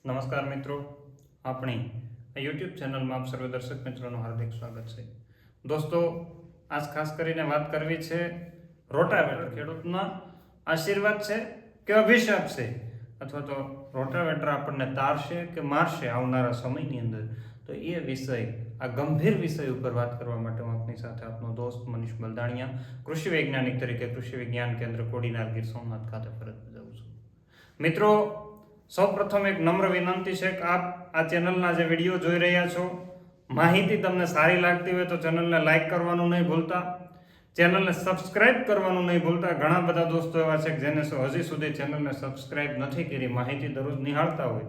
નમસ્કાર મિત્રો, આપણી યુટ્યુબ ચેનલમાં આપ સર્વે દર્શક મિત્રોનું હાર્દિક સ્વાગત છે. દોસ્તો, આજ ખાસ કરીને વાત કરવી છે રોટાવેટર. ખેડૂતના આશીર્વાદ છે કે અભિશાપ છે, અથવા તો રોટાવેટર આપણને તારશે કે મારશે આવનારા સમયની અંદર, તો એ વિષય, આ ગંભીર વિષય ઉપર વાત કરવા માટે હું આપની સાથે આપનો દોસ્ત મનીષ બલદાણિયા, કૃષિ વૈજ્ઞાનિક તરીકે કૃષિ વિજ્ઞાન કેન્દ્ર કોડીનાર ગીર સોમનાથ ખાતે ફરજ બજાવું છું. મિત્રો, સૌપ્રથમ એક નમ્ર વિનંતી છે કે આપ આ ચેનલના જે વિડીયો જોઈ રહ્યા છો, માહિતી તમને સારી લાગતી હોય તો ચેનલને લાઈક કરવાનું નહીં ભૂલતા, ચેનલને સબસ્ક્રાઇબ કરવાનું નહીં ભૂલતા. ઘણા બધા દોસ્તો એવા છે કે જેને હજી સુધી ચેનલને સબસ્ક્રાઇબ નથી કરી, માહિતી દરરોજ નિહાળતા હોય,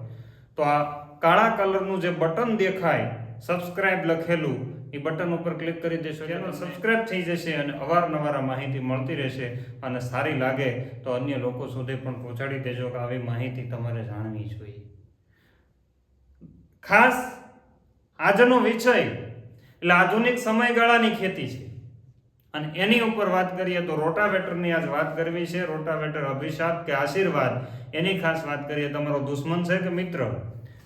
તો આ કાળા કલરનું જે બટન દેખાય સબસ્ક્રાઇબ લખેલું, એ બટન ઉપર ક્લિક કરી દેશો, ચેનલ સબસ્ક્રાઇબ થઈ જશે અને અવારનવાર માહિતી મળતી રહેશે. અને સારી લાગે તો અન્ય લોકો સુધી પણ પહોંચાડી દેજો કે આવી માહિતી તમારે જાણવી જોઈએ. ખાસ આજનો વિષય એટલે આધુનિક સમયગાળાની ખેતી છે, અને એની ઉપર વાત કરીએ તો રોટાવેટરની આજ વાત કરવી છે. રોટાવેટર અભિશાપ કે આશીર્વાદ, એની ખાસ વાત કરીએ. તમારો દુશ્મન છે કે મિત્ર?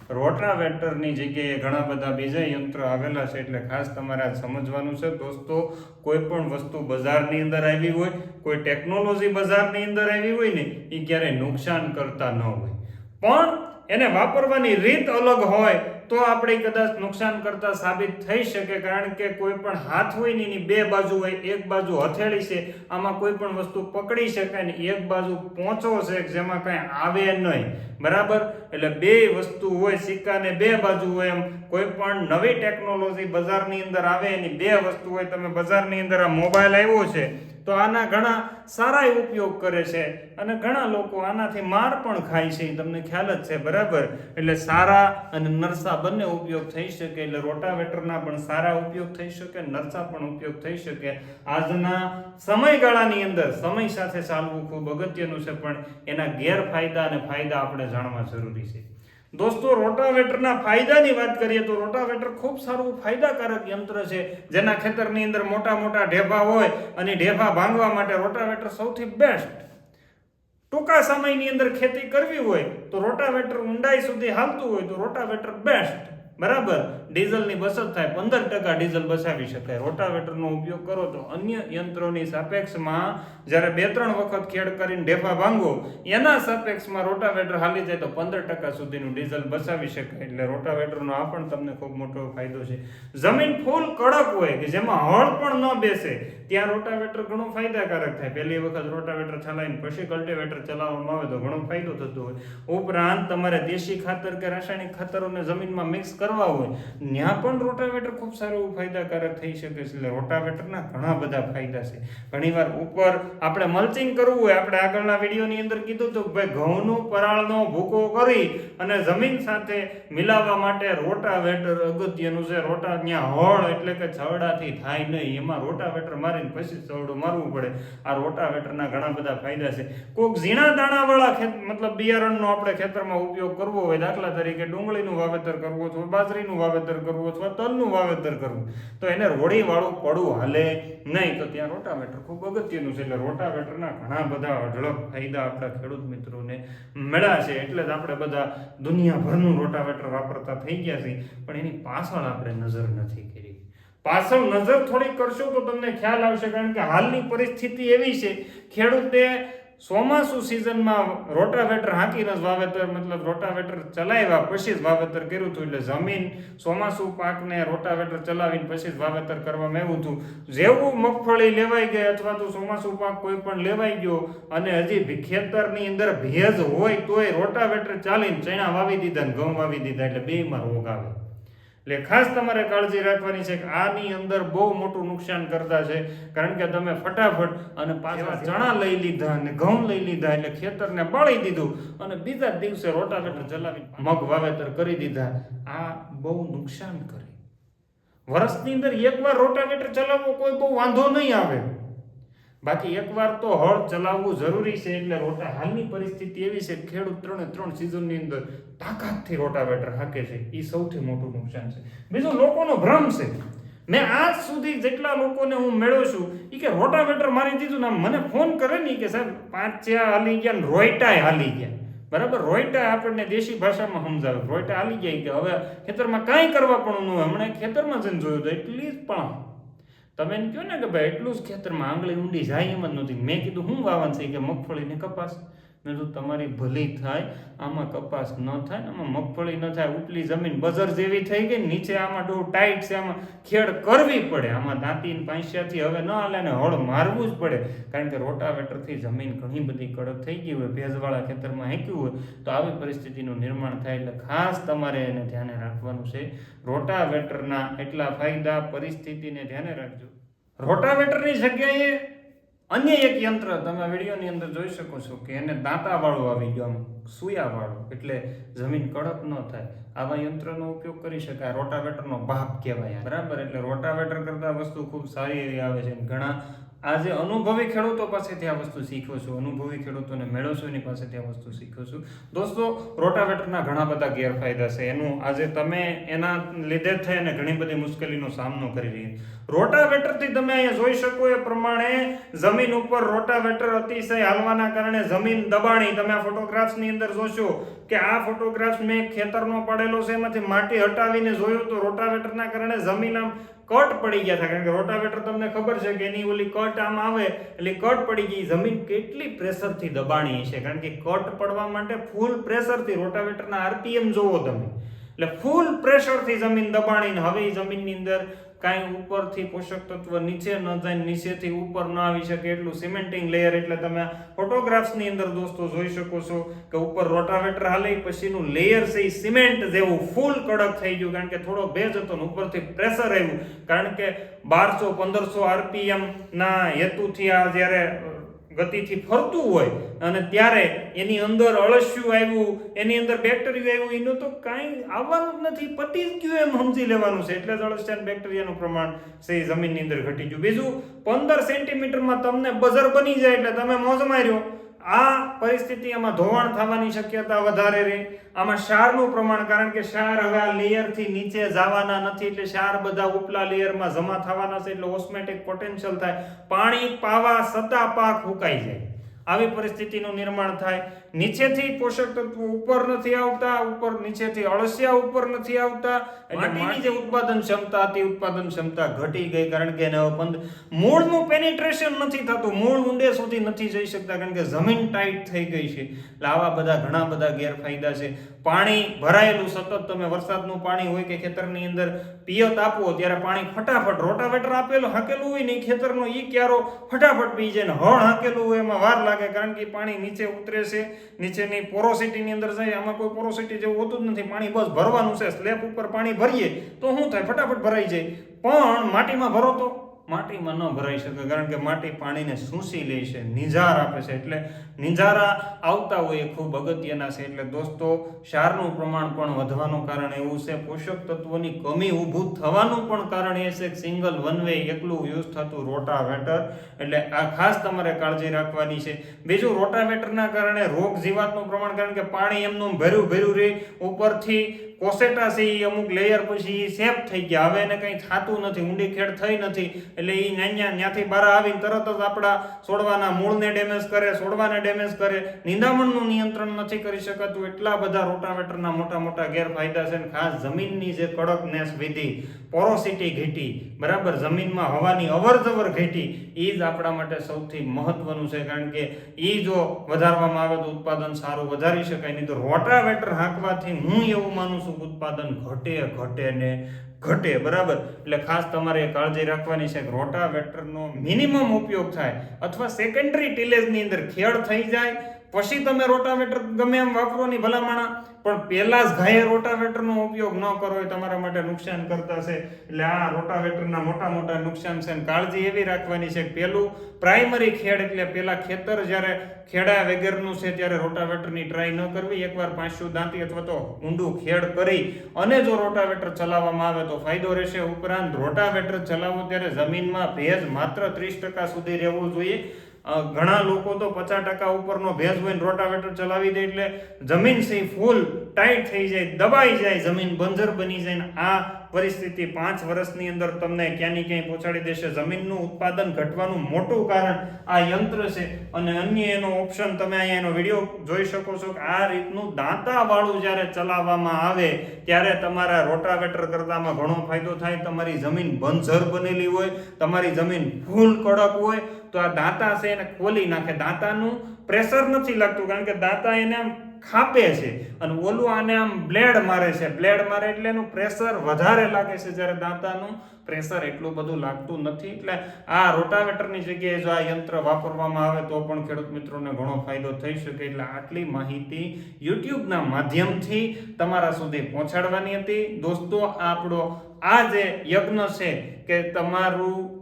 રોટાવેટરની જગ્યાએ ઘણા બધા બીજા યંત્ર આવેલા છે, એટલે ખાસ તમારે આ સમજવાનું છે. દોસ્તો, કોઈ પણ વસ્તુ બજારની અંદર આવી હોય, કોઈ ટેકનોલોજી બજારની અંદર આવી હોય ને, એ ક્યારેય નુકસાન કરતા ન હોય, પણ એને વાપરવાની રીત અલગ હોય તો આપણે કદાચ નુકસાન કરતા સાબિત થઈ શકે. કારણ કે કોઈ પણ હાથ હોય ને એની બે બાજુ હોય, એક બાજુ હથેળી છે, આમાં કોઈ પણ વસ્તુ પકડી શકાય ને એક બાજુ પોંચો છે જેમાં કઈ આવે નહીં, બરાબર? એટલે બે વસ્તુ હોય, સિક્કાને બે બાજુ હોય. એમ કોઈ પણ નવી ટેકનોલોજી બજારની અંદર આવે એની બે વસ્તુ હોય. તમે બજારની અંદર આ મોબાઈલ આવ્યો છે તો આના ઘણા સારા ઉપયોગ કરે છે, અને ઘણા લોકો આનાથી માર પણ ખાય છે, તમને ખ્યાલ જ છે, બરાબર? એટલે સારા અને નરસા બંને ઉપયોગ થઈ શકે. એટલે રોટાવેટરના પણ સારા ઉપયોગ થઈ શકે, નરસા પણ ઉપયોગ થઈ શકે. આજના સમયગાળાની અંદર સમય સાથે ચાલવું ખૂબ અગત્યનું છે, પણ એના ગેરફાયદા અને ફાયદા આપણે જાણવા જરૂરી છે. દોસ્તો, રોટાવેટરના ફાયદાની વાત કરીએ તો રોટાવેટર ખૂબ સારું ફાયદાકારક યંત્ર છે. જેના ખેતરની અંદર મોટા મોટા ઢેફા હોય અને ઢેફા ભાંગવા માટે રોટાવેટર સૌથી બેસ્ટ. ટૂંકા સમયની અંદર ખેતી કરવી હોય તો રોટાવેટર ઊંડાઈ સુધી હાલતું હોય તો રોટાવેટર બેસ્ટ, બરાબર? ડીઝલની બચત થાય, 15% ડીઝલ બચાવી શકાય. રોટાવેટરનો ઉપયોગ કરો તો અન્ય યંત્રોની સાપેક્ષમાં જ્યારે 2-3 વખત ખેડ કરીને ઢેફા ભાંગો, એના સાપેક્ષમાં રોટાવેટર હાલી જાય તો 15% સુધીનું ડીઝલ બચાવી શકાય. એટલે રોટાવેટરનો આ પણ તમને ખૂબ મોટો ફાયદો છે. જમીન ફૂલ કડક હોય કે જેમાં હળ પણ ન બેસે, ત્યાં રોટાવેટર ઘણું ફાયદાકારક થાય. પહેલી વખત રોટાવેટર ચલાવીને પછી કલ્ટિવેટર ચલાવવામાં આવે તો ઘણો ફાયદો થતો હોય. ઉપરાંત તમારે દેશી ખાતર કે રાસાયણિક ખાતરોને જમીનમાં મિક્સ કરવા હોય, ત્યાં પણ રોટાવેટર ખૂબ સારું ફાયદાકારક થઈ શકે છે. એટલે રોટાવેટરના ઘણા બધા ફાયદા છે. ઘણીવાર ઉપર આપણે મલ્ચિંગ કરવું હોય, આપણે આગળના વિડીયોની અંદર કીધું તો ભાઈ ઘઉંનું પરાળનો ભૂકો કરી અને જમીન સાથે મિલાવવા માટે રોટાવેટર અગત્યનું છે. ત્યાં હળ એટલે કે છવડાથી થાય નહીં, એમાં રોટાવેટર મારીને પછી છવડું મારવું પડે. આ રોટાવેટરના ઘણા બધા ફાયદા છે. કોઈક ઝીણા દાણાવાળા મતલબ બિયારણનો આપણે ખેતરમાં ઉપયોગ કરવો હોય, દાખલા તરીકે ડુંગળીનું વાવેતર કરવું અથવા બાજરીનું વાવેતર કરવું અથવા તલનું વાવેતર કરવું, તો એને રોડીવાળું પડવું હાલે નહીં, તો ત્યાં રોટાવેટર ખૂબ અગત્યનું છે. એટલે રોટાવેટરના ઘણા બધા અઢળક ફાયદા આપણા ખેડૂત મિત્રોને મળ્યા છે. એટલે જ આપણે બધા દુનિયાભરનું રોટાવેટર વાપરતા થઈ ગયા છે, પણ એની પાછળ આપણે નજર નથી કરી. પાછળ નજર થોડી કરશો તો તમને ખ્યાલ આવશે. કારણ કે હાલની પરિસ્થિતિ એવી છે, ખેડૂતે ચોમાસુ સિઝનમાં રોટાવેટર હાંકીને જ વાવેતર, મતલબ રોટાવેટર ચલાવ્યા પછી જ વાવેતર કર્યું હતું. એટલે જમીન ચોમાસુ પાકને રોટાવેટર ચલાવીને પછી જ વાવેતર કરવામાં આવ્યું હતું. જેવું મગફળી લેવાઈ ગઈ અથવા તો ચોમાસુ પાક કોઈ પણ લેવાઈ ગયો અને હજી ખેતરની અંદર ભેજ હોય તોય રોટાવેટર ચાલીને ચણા વાવી દીધા ને ઘઉં વાવી દીધા, એટલે બેમાં રોગ આવે. એટલે ખાસ તમારે કાળજી રાખવાની છે કે આની અંદર બહુ મોટું નુકસાન કરતા છે. કારણ કે તમે ફટાફટ અને પાછા ચણા લઈ લીધા અને ઘઉં લઈ લીધા, એટલે ખેતરને બાળી દીધું અને બીજા દિવસે રોટાવેટર ચલાવી મગ વાવેતર કરી દીધા. આ બહુ નુકસાન કરે. વર્ષની અંદર એકવાર રોટાવેટર ચલાવવો કોઈ બહુ વાંધો નહીં આવે, બાકી એકવાર તો હળ ચલાવવું જરૂરી છે. એટલે હાલની પરિસ્થિતિ એવી છે, ખેડૂત 3 સિઝનની અંદર તાકાતથી રોટાવેટર હાકે છે, એ સૌથી મોટું નુકસાન છે. બીજું લોકોનો ભ્રમ છે. મેં આજ સુધી જેટલા લોકોને હું મેળવ્યો છું, એ કે રોટાવેટર મારી દીધું ને મને ફોન કરે ને કે સાહેબ 5 હાલી ગયા ને રોયટાય હાલી ગયા, બરાબર. રોઈટા આપણને દેશી ભાષામાં સમજાવે, રોઈટા હાલી જાય કે હવે ખેતરમાં કાંઈ કરવા પણ ન હોય. હમણાં ખેતરમાં જઈને જોયું તો એટલી જ પણ તમે એમ કહો ને કે ભાઈ એટલું જ ખેતરમાં આંગળી ઊંડી જાય એમ જ નહોતી. મેં કીધું શું વાવવાનું છે કે મગફળી ને કપાસ. મેં કીધું તમારી ભલી થાય, આમાં કપાસ ન થાય ને આમાં મગફળી ન થાય. ઉપલી જમીન બજર જેવી થઈ ગઈ, નીચે આમાં ડો ટાઈટ છે, આમાં ખેડ કરવી પડે, આમાં દાંતી પાંચિયાથી હવે ન હાલે ને હળ મારવું જ પડે. કારણ કે રોટાવેટરથી જમીન ઘણી બધી કડક થઈ ગઈ હોય, ભેજવાળા ખેતરમાં હેંક્યું હોય તો આવી પરિસ્થિતિનું નિર્માણ થાય. એટલે ખાસ તમારે એને ધ્યાને રાખવાનું છે. રોટાવેટરના એટલા ફાયદા, પરિસ્થિતિને ધ્યાને રાખજો. રોટાવેટરની જગ્યાએ અન્ય એક યંત્ર તમે વિડીયોની અંદર જોઈ શકો છો કે એને દાંતાવાળું આવી ગયું, આમ સુયાવાળું, એટલે જમીન કડક ન થાય. આવા યંત્રનો ઉપયોગ કરી શકાય. રોટાવેટરનો બાપ કહેવાય, બરાબર. એટલે રોટાવેટર કરતા વસ્તુ ખૂબ સારી એવી આવે છે. ઘણા આજે અનુભવી ખેડૂતો પાસેથી આ વસ્તુ શીખો છો, અનુભવી ખેડૂતોને મેળવો છો, એની પાસેથી આ વસ્તુ શીખો છો. દોસ્તો, રોટાવેટરના ઘણા બધા ગેરફાયદા છે. એનું આજે તમે એના લીધે થઈ અને ઘણી બધી મુશ્કેલીનો સામનો કરી રહી. રોટાવેટરથી તમે અહીંયા જોઈ શકો એ પ્રમાણે જમીન ઉપર રોટાવેટર અતિશય હાલવાના કારણે જમીન દબાણી. તમે આ ફોટોગ્રાફ્સની અંદર જોશો કે આ ફોટોગ્રાફ્સ મેં ખેતરનો પાડેલો છે, એમાંથી માટી હટાવીને જોયું તો રોટાવેટરના કારણે જમીન આમ કટ પડી ગયા હતા. કારણ કે રોટાવેટર તમને ખબર છે કે એની ઓલી કટ આમ આવે એટલે કટ પડી ગઈ. જમીન કેટલી પ્રેશરથી દબાણી છે, કારણ કે કટ પડવા માટે ફૂલ પ્રેશરથી રોટાવેટરના આરપીએમ જોવો તમે, એટલે ફૂલ પ્રેશરથી જમીન દબાણીને હવે જમીનની અંદર કાંઈ ઉપરથી પોષક તત્વ નીચે ન જાય, નીચેથી ઉપર ન આવી શકે એટલું સિમેન્ટિંગ લેયર. એટલે તમે ફોટોગ્રાફ્સની અંદર દોસ્તો જોઈ શકો છો કે ઉપર રોટાવેટર હાલે પછીનું લેયર છે એ સિમેન્ટ જેવું ફૂલ કડક થઈ ગયું. કારણ કે થોડો ભેજ હતો ને ઉપરથી પ્રેશર આવ્યું. કારણ કે 1200-1500 આરપીએમ ના હેતુથી આ જ્યારે ગતિથી ફરતું હોય અને ત્યારે એની અંદર અળસિયું આવ્યું, એની અંદર બેક્ટેરિયા આવ્યું, એનું તો કાંઈ આવવાનું જ નથી, પતી જ ગયું એમ સમજી લેવાનું છે. એટલે જ અળસિયા બેક્ટેરિયાનું પ્રમાણ છે એ જમીનની અંદર ઘટી ગયું. બીજું 15 સેન્ટીમીટરમાં તમને બજર બની જાય એટલે તમે મોજ માર્યો. આ પરિસ્થિતિ આમાં ધોવાણ થવાની શક્યતા વધારે રહે. આમાં ક્ષારનું પ્રમાણ, કારણ કે ક્ષાર હવે આ લેયરથી નીચે જવાના નથી, એટલે ક્ષાર બધા ઉપલા લેયરમાં જમા થવાના છે, એટલે ઓસ્મેટિક પોટેન્શિયલ થાય. પાણી પાવા છતાં પાક હુકાઈ જાય, આવી પરિસ્થિતિનું નિર્માણ થાય. નીચેથી પોષક તત્વો ઉપર નથી આવતા, ઉપર નીચેથી અળસિયા ઉપર નથી આવતા, માટીની જે ઉત્પાદન ક્ષમતા હતી, ઉત્પાદન ક્ષમતા ઘટી ગઈ. કારણ કે મૂળનું પેનિટ્રેશન નથી થતું, મૂળ ઊંડે સુધી નથી જઈ શકતા, કારણ કે જમીન ટાઈટ થઈ ગઈ છે. એટલે આવા બધા ઘણા બધા ગેરફાયદા છે. પાણી ભરાયેલું સતત, તમે વરસાદનું પાણી હોય કે ખેતરની અંદર પિયત આપો ત્યારે પાણી ફટાફટ, રોટાવેટર આપેલું હાકેલું હોય ને ખેતરનો ઈ ક્યારો ફટાફટ પી જાય, ને હળ હાકેલું હોય એમાં વાર લાગે, કારણ કે પાણી નીચે ઉતરે છે, નીચેની પોરોસિટીની અંદર જાય. આમાં કોઈ પોરોસિટી જેવું હોતું જ નથી, પાણી બસ ભરવાનું છે. સ્લેબ ઉપર પાણી ભરીએ તો શું થાય, ફટાફટ ભરાઈ જાય. પણ માટીમાં ભરો તો માટીમાં ન ભરાઈ શકે, કારણ કે માટી પાણીને શોષી લે છે, નિંજાર આપે છે. એટલે નિંજારા આવતા હોય એ ખૂબ અગત્યના છે. એટલે દોસ્તો, ક્ષારનું પ્રમાણ પણ વધવાનું કારણ એવું છે, પોષક તત્વોની કમી ઊભું થવાનું પણ કારણ એ છે કે સિંગલ વન વે એકલું યુઝ થતું રોટાવેટર. એટલે આ ખાસ તમારે કાળજી રાખવાની છે. બીજું, રોટાવેટરના કારણે રોગ જીવાતનું પ્રમાણ, કારણ કે પાણી એમનું ભર્યું રહે, ઉપરથી કોસેટા છે એ અમુક લેયર પછી સેફ થઈ ગયા, હવે એને કંઈ થતું નથી, ઊંડી ખેડ થઈ નથી, એટલે એ ત્યાંથી બહાર આવીને તરત જ આપણા છોડવાના મૂળને ડેમેજ કરે, છોડવાને ડેમેજ કરે, નિંદામણનું નિયંત્રણ નથી કરી શકાતું. એટલા બધા રોટાવેટરના મોટા મોટા ગેરફાયદા છે. ખાસ જમીનની જે કડકનેસ વિધિ, પોરોસિટી ઘટી, બરાબર, જમીનમાં હવાની અવર જવર ઘટી, એ જ આપણા માટે સૌથી મહત્વનું છે. કારણ કે એ જો વધારવામાં આવે તો ઉત્પાદન સારું વધારી શકાય, નહીં તો રોટાવેટર હાંકવાથી હું એવું માનું છું ઉત્પાદન ઘટે, બરાબર. એટલે ખાસ તમારે કાળજી રાખવાની છે કે રોટાવેટરનો મિનિમમ ઉપયોગ થાય, અથવા સેકન્ડરી ટિલેજની અંદર ખેડ થઈ જાય પછી તમે રોટાવેટર ગમે એમ વાપરવાની ભલામણ, પણ પહેલા જ ઘાયે રોટાવેટરનો ઉપયોગ ન કરો, એ તમારા માટે નુકસાન કરતા છે. એટલે આ રોટાવેટરના મોટા મોટા નુકસાન છે. કાળજી એવી રાખવાની છે કે પેલું પ્રાઇમરી ખેડ, એટલે પેલા ખેતર જ્યારે ખેડા વગરનું છે ત્યારે રોટાવેટરની ટ્રાય ન કરવી. એકવાર 500 દાંતી અથવા તો ઊંડું ખેડ કરી અને જો રોટાવેટર ચલાવવામાં આવે તો ફાયદો રહેશે. ઉપરાંત રોટાવેટર ચલાવો ત્યારે જમીનમાં ભેજ માત્ર 30% સુધી રહેવું જોઈએ. ઘણા લોકો તો 50% ઉપરનો ભેજ હોય રોટાવેટર ચલાવી દે, એટલે જમીન છે ફૂલ ટાઈટ થઈ જાય, દબાઈ જાય, જમીન બંજર બની જાય ને આ પરિસ્થિતિ 5 વર્ષની અંદર તમને ક્યાંની ક્યાંય પહોંચાડી દેશે. જમીનનું ઉત્પાદન ઘટવાનું મોટું કારણ આ યંત્ર છે. અને અન્ય એનો ઓપ્શન તમે અહીંયા એનો વિડીયો જોઈ શકો છો કે આ રીતનું દાંતાવાળું જ્યારે ચલાવવામાં આવે ત્યારે તમારા રોટાવેટર કરતામાં ઘણો ફાયદો થાય. તમારી જમીન બંજર બનેલી હોય, તમારી જમીન ફૂલ કડક હોય તો આ દાંતા છે એને ખોલી નાખે. દાંતાનું પ્રેશર નથી લાગતું કારણ કે દાંતા એને આમ ખાપે છે અને ઓલું આને આમ બ્લેડ મારે છે. બ્લેડ મારે એટલે એનું પ્રેશર વધારે લાગે છે, જ્યારે દાંતાનું પ્રેશર એટલું બધું લાગતું નથી. એટલે આ રોટાવેટરની જગ્યાએ જો આ યંત્ર વાપરવામાં આવે તો પણ ખેડૂત મિત્રોને ઘણો ફાયદો થઈ શકે. એટલે આટલી માહિતી યુટ્યુબના માધ્યમથી તમારા સુધી પહોંચાડવાની હતી. દોસ્તો, આપણો આ જે યજ્ઞ છે કે તમારું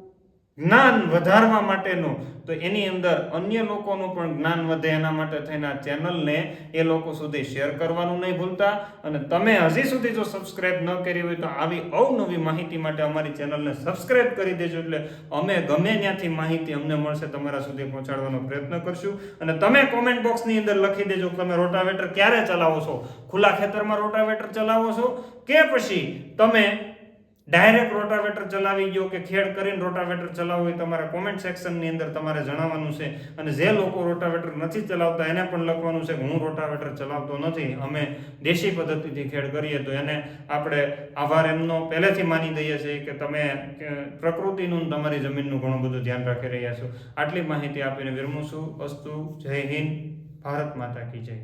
જ્ઞાન વધારવા માટેનું, તો એની અંદર અન્ય લોકોનું પણ જ્ઞાન વધે એના માટે થઈને આ ચેનલને એ લોકો સુધી શેર કરવાનું નહીં ભૂલતા. અને તમે હજી સુધી જો સબસ્ક્રાઇબ ન કરી હોય તો આવી અવનવી માહિતી માટે અમારી ચેનલને સબસ્ક્રાઇબ કરી દેજો. એટલે અમે ગમે ત્યાંથી માહિતી અમને મળશે તમારા સુધી પહોંચાડવાનો પ્રયત્ન કરશું. અને તમે કોમેન્ટ બોક્સની અંદર લખી દેજો કે તમે રોટાવેટર ક્યારે ચલાવો છો. ખુલ્લા ખેતરમાં રોટાવેટર ચલાવો છો કે પછી તમે ડાયરેક્ટ રોટાવેટર ચલાવી ગયો કે ખેડ કરીને રોટાવેટર ચલાવવું હોય તમારા કોમેન્ટ સેક્શનની અંદર તમારે જણાવવાનું છે. અને જે લોકો રોટાવેટર નથી ચલાવતા એને પણ લખવાનું છે કે હું રોટાવેટર ચલાવતો નથી, અમે દેશી પદ્ધતિથી ખેડ કરીએ. તો એને આપણે આભાર એમનો પહેલેથી માની દઈએ છીએ કે તમે પ્રકૃતિનું તમારી જમીનનું ઘણું બધું ધ્યાન રાખી રહ્યા છો. આટલી માહિતી આપીને વિરમું છું. અસ્તુ. જય હિન્દ. ભારત માતા કી જય.